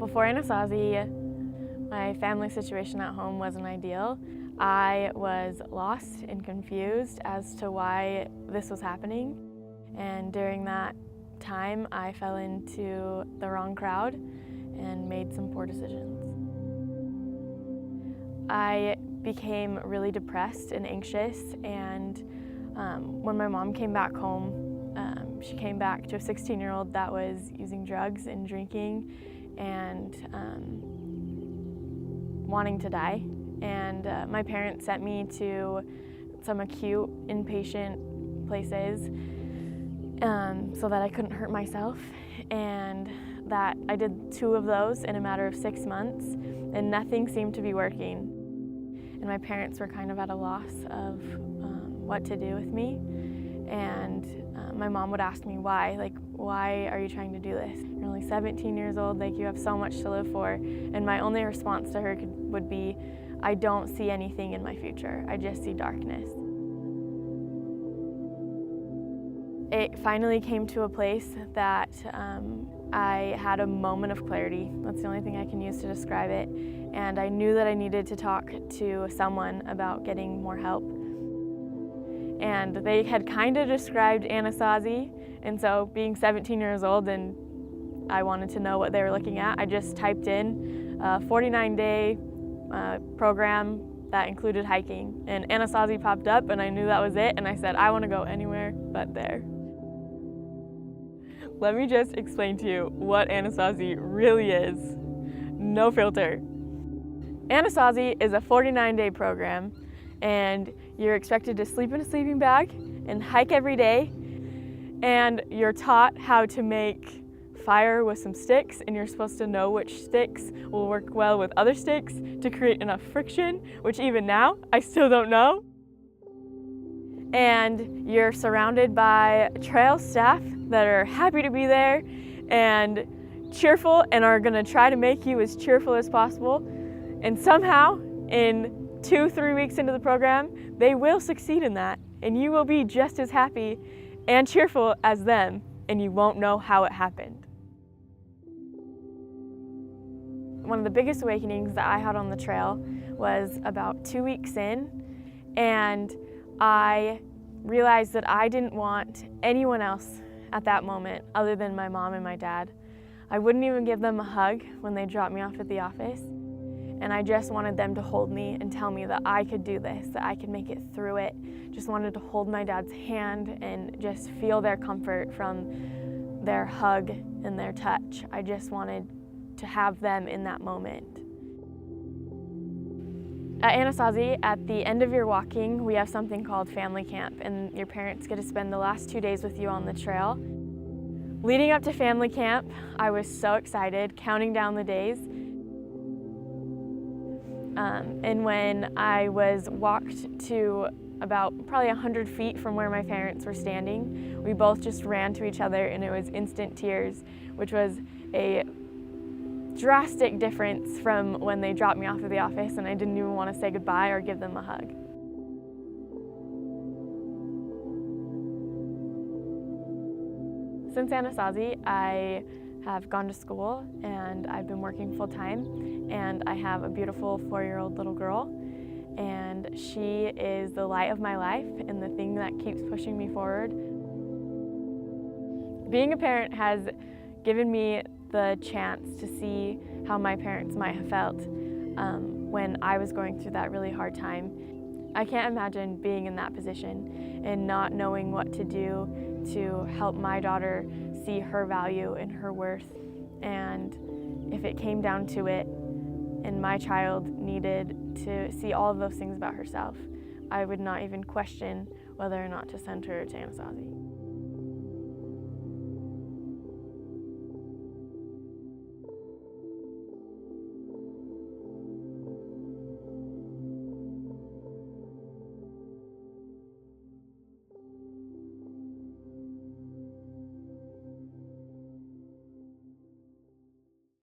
Before Anasazi, my family situation at home wasn't ideal. I was lost and confused as to why this was happening. And during that time, I fell into the wrong crowd and made some poor decisions. I became really depressed and anxious, and when my mom came back home, she came back to a 16-year-old that was using drugs and drinking and wanting to die. And my parents sent me to some acute inpatient places so that I couldn't hurt myself, and that I did 2 of those in a matter of 6 months, and nothing seemed to be working. And my parents were kind of at a loss of what to do with me. And my mom would ask me why, like, why are you trying to do this? You're only 17 years old, like, you have so much to live for. And my only response to her would be, I don't see anything in my future, I just see darkness. It finally came to a place that I had a moment of clarity. That's the only thing I can use to describe it. And I knew that I needed to talk to someone about getting more help. And they had kind of described Anasazi, and so being 17 years old and I wanted to know what they were looking at, I just typed in a 49-day program that included hiking, and Anasazi popped up, and I knew that was it, and I said, I want to go anywhere but there. Let me just explain to you what Anasazi really is. No filter. Anasazi is a 49-day program, and you're expected to sleep in a sleeping bag and hike every day, and you're taught how to make fire with some sticks, and you're supposed to know which sticks will work well with other sticks to create enough friction, which even now I still don't know. And you're surrounded by trail staff that are happy to be there and cheerful and are going to try to make you as cheerful as possible. And somehow, in 2-3 weeks into the program, they will succeed in that, and you will be just as happy and cheerful as them, and you won't know how it happened. One of the biggest awakenings that I had on the trail was about 2 weeks in, and I realized that I didn't want anyone else at that moment other than my mom and my dad. I wouldn't even give them a hug when they dropped me off at the office. And I just wanted them to hold me and tell me that I could do this, that I could make it through it. Just wanted to hold my dad's hand and just feel their comfort from their hug and their touch. I just wanted to have them in that moment. At Anasazi, at the end of your walking, we have something called family camp, and your parents get to spend the last 2 days with you on the trail. Leading up to family camp, I was so excited, counting down the days. And when I was walked to about probably 100 feet from where my parents were standing, we both just ran to each other, and it was instant tears, which was a drastic difference from when they dropped me off at the office and I didn't even want to say goodbye or give them a hug. Since Anasazi, I have gone to school and I've been working full-time, and I have a beautiful 4-year-old little girl, and she is the light of my life and the thing that keeps pushing me forward. Being a parent has given me the chance to see how my parents might have felt when I was going through that really hard time. I can't imagine being in that position and not knowing what to do to help my daughter see her value and her worth. And if it came down to it and my child needed to see all of those things about herself, I would not even question whether or not to send her to Anasazi.